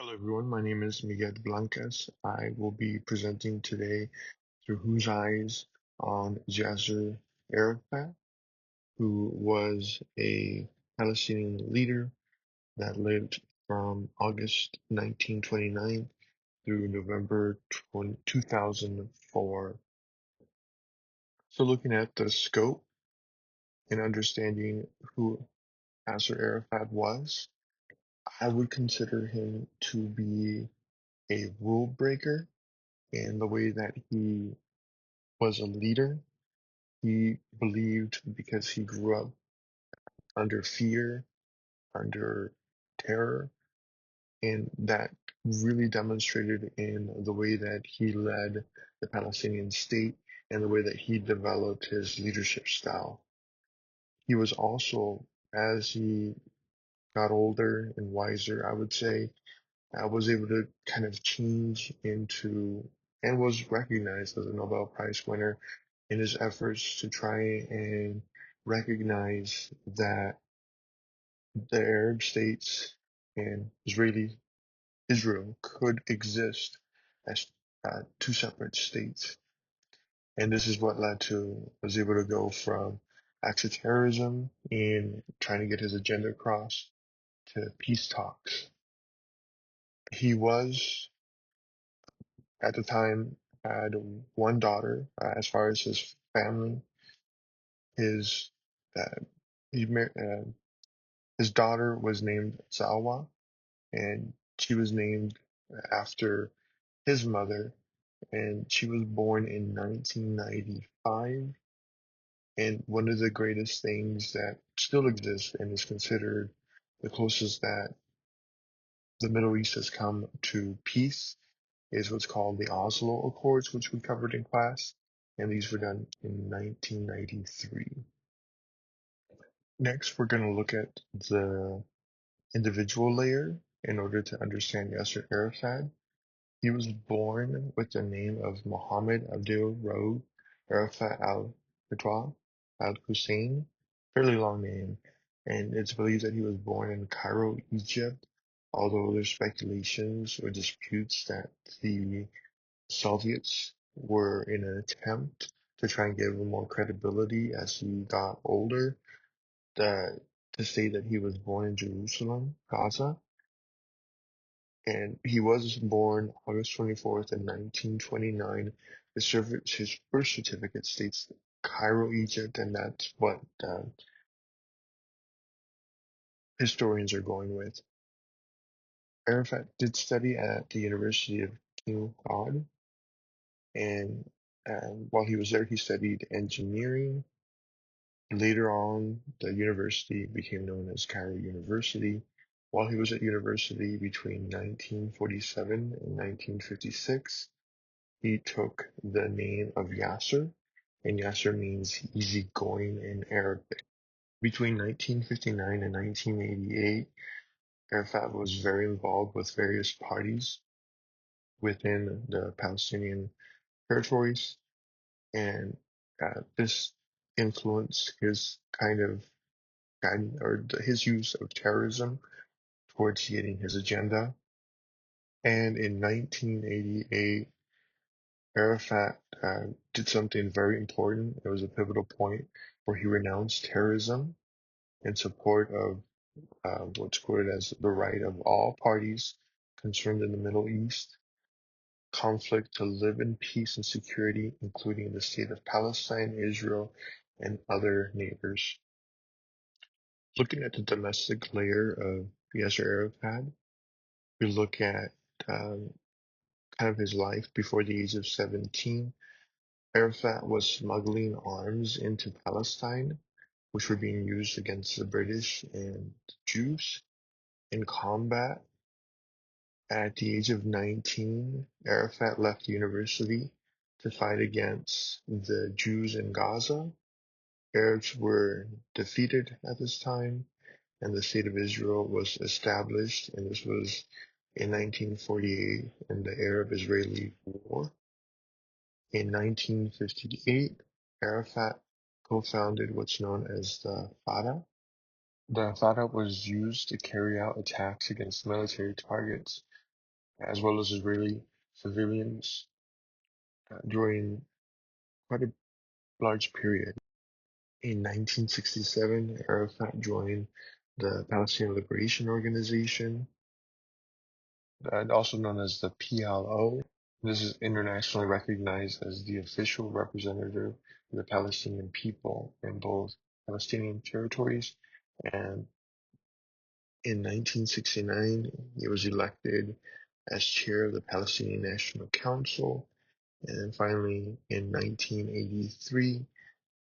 Hello everyone, my name is Miguel Blancas. I will be presenting today through whose eyes on Yasser Arafat, who was a Palestinian leader that lived from August 1929 through November 2004. So looking at the scope and understanding who Yasser Arafat was, I would consider him to be a rule breaker in the way that he was a leader. He believed because he grew up under fear, under terror, and that really demonstrated in the way that he led the Palestinian state and the way that he developed his leadership style. He was also, as he got older and wiser, I would say, was able to kind of change into and was recognized as a Nobel Prize winner in his efforts to try and recognize that the Arab states and Israel could exist as two separate states. And this is what led to was able to go from acts of terrorism in trying to get his agenda across to peace talks. He was at the time had one daughter. As far as his family, his uh, he his daughter was named Salwa, and she was named after his mother, and she was born in 1995. And one of the greatest things that still exists and is considered the closest that the Middle East has come to peace is what's called the Oslo Accords, which we covered in class, and these were done in 1993. Next, we're going to look at the individual layer in order to understand Yasser Arafat. He was born with the name of Mohammed Abdul Rauf Arafat al-Fatwa al-Hussein, fairly long name, and it's believed that he was born in Cairo, Egypt, although there's speculations or disputes that the Soviets were in an attempt to try and give him more credibility as he got older, that to say that he was born in Jerusalem, Gaza, and he was born August 24th in 1929. His birth certificate states Cairo, Egypt, and that's what historians are going with. Arafat did study at the University of King Saud, and while he was there, he studied engineering. Later on, the university became known as Cairo University. While he was at university between 1947 and 1956, he took the name of Yasser, and Yasser means easygoing in Arabic. Between 1959 and 1988, Arafat was very involved with various parties within the Palestinian territories, and this influenced his kind of his use of terrorism towards getting his agenda. And in 1988, Arafat did something very important. It was a pivotal point where he renounced terrorism in support of what's quoted as the right of all parties concerned in the Middle East conflict to live in peace and security, including the state of Palestine, Israel, and other neighbors. Looking at the domestic layer of Yasser Arafat, we look at um, kind of his life before the age of 17. Arafat was smuggling arms into Palestine, which were being used against the British and Jews in combat. At the age of 19, Arafat left university to fight against the Jews in Gaza. Arabs were defeated at this time, and the state of Israel was established, and this was in 1948 in the Arab-Israeli War. In 1958, Arafat co-founded what's known as the Fatah. The Fatah was used to carry out attacks against military targets as well as Israeli civilians during quite a large period. In 1967, Arafat joined the Palestinian Liberation Organization, also known as the PLO. This is internationally recognized as the official representative of the Palestinian people in both Palestinian territories. And in 1969, he was elected as chair of the Palestinian National Council. And finally, in 1983,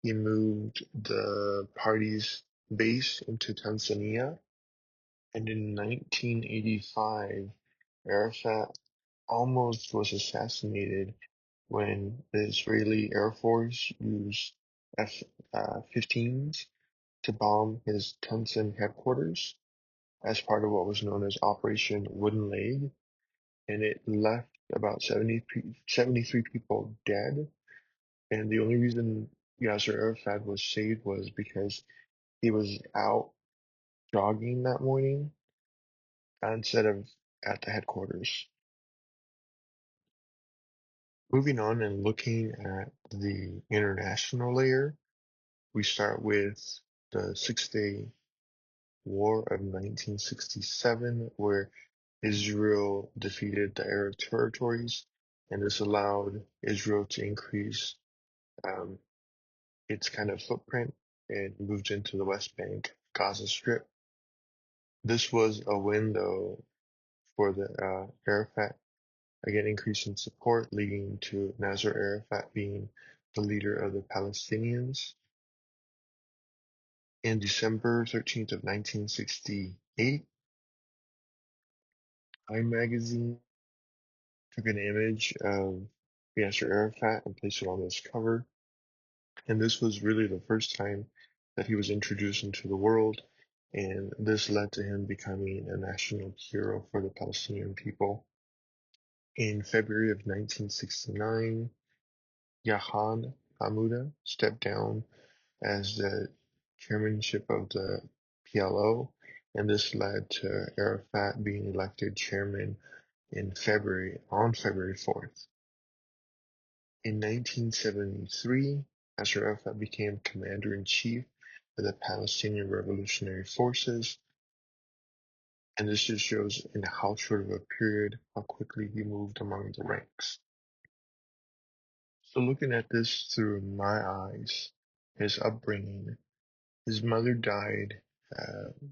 he moved the party's base into Tanzania. And in 1985, Arafat almost was assassinated when the Israeli Air Force used F-15s to bomb his Tunisia headquarters as part of what was known as Operation Wooden Leg, and it left about 73 people dead. And the only reason Yasser Arafat was saved was because he was out jogging that morning instead of at the headquarters. Moving on and looking at the international layer, we start with the Six-Day War of 1967, where Israel defeated the Arab territories, and this allowed Israel to increase um, its kind of footprint and moved into the West Bank, Gaza Strip. This was a win, though, for the Arafat, again increasing support, leading to Nasser Arafat being the leader of the Palestinians. In December 13th of 1968, Time magazine took an image of Yasser Arafat and placed it on its cover. And this was really the first time that he was introduced into the world. And this led to him becoming a national hero for the Palestinian people. In February of 1969, Yahan Hamouda stepped down as the chairmanship of the PLO, and this led to Arafat being elected chairman on February 4th. In 1973, Yasser Arafat became commander-in-chief of the Palestinian Revolutionary Forces, and this just shows in how short of a period how quickly he moved among the ranks. So looking at this through my eyes, his upbringing, his mother died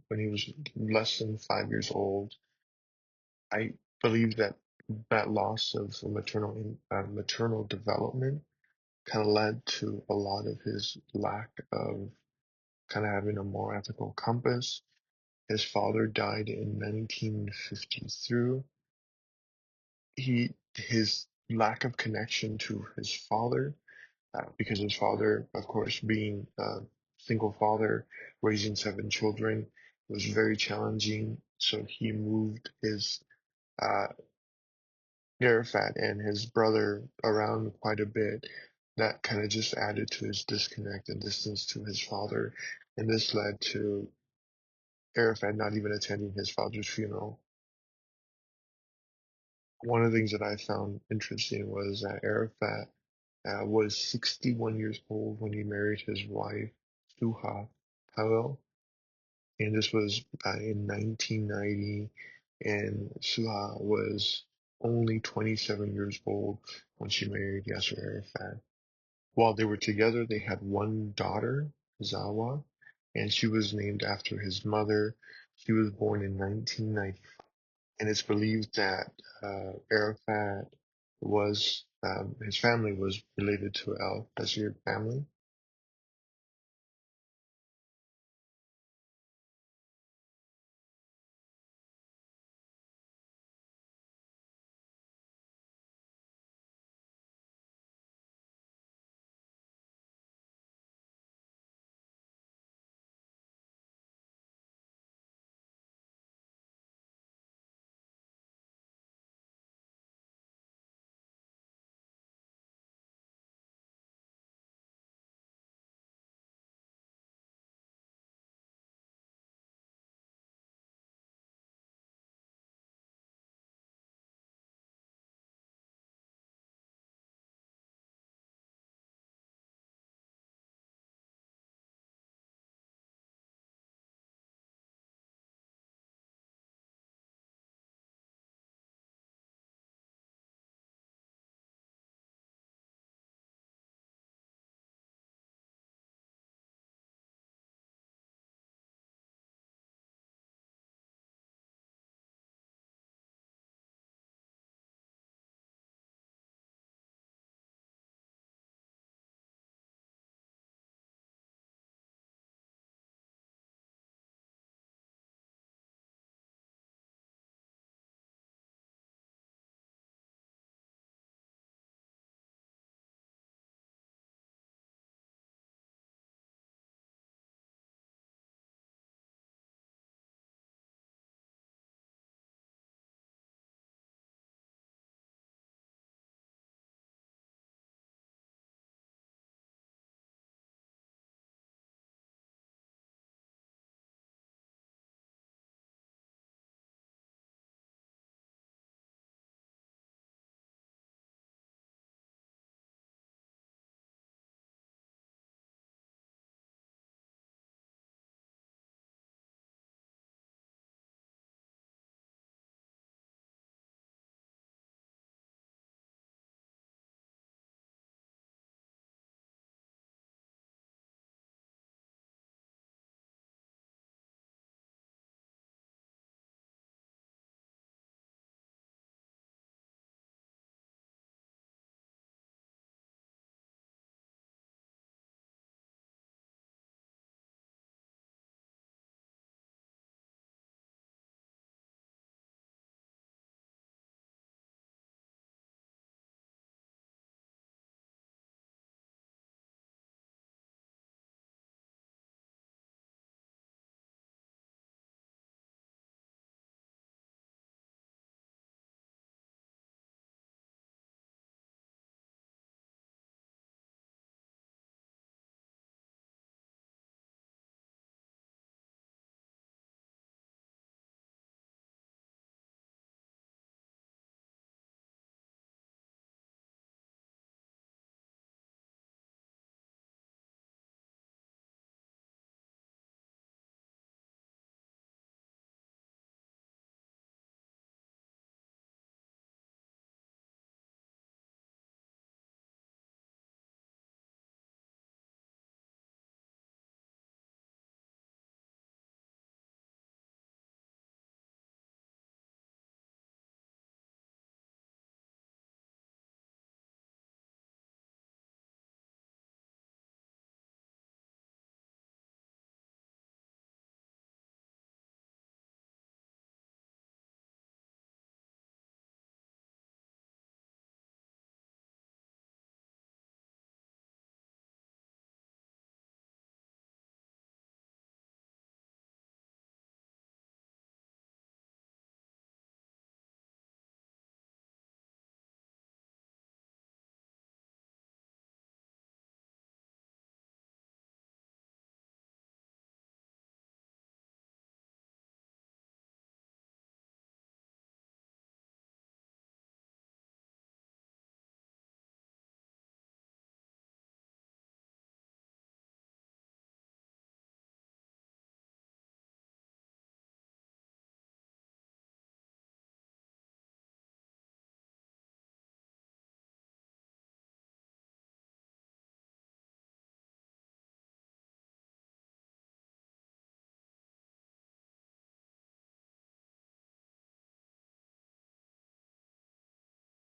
when he was less than 5 years old. I believe that that loss of maternal development kind of led to a lot of his lack of kind of having a more ethical compass. His father died in 1953. His lack of connection to his father, because his father, of course, being a single father, raising 7 children, was very challenging. So he moved his uh, Arafat and his brother around quite a bit. That kind of just added to his disconnect and distance to his father, and this led to Arafat not even attending his father's funeral. One of the things that I found interesting was that Arafat was 61 years old when he married his wife, Suha Hawel, and this was in 1990, and Suha was only 27 years old when she married Yasser Arafat. While they were together, they had one daughter, Zawa, and she was named after his mother. She was born in 1990, and it's believed that Arafat his family was related to Al Hazir family.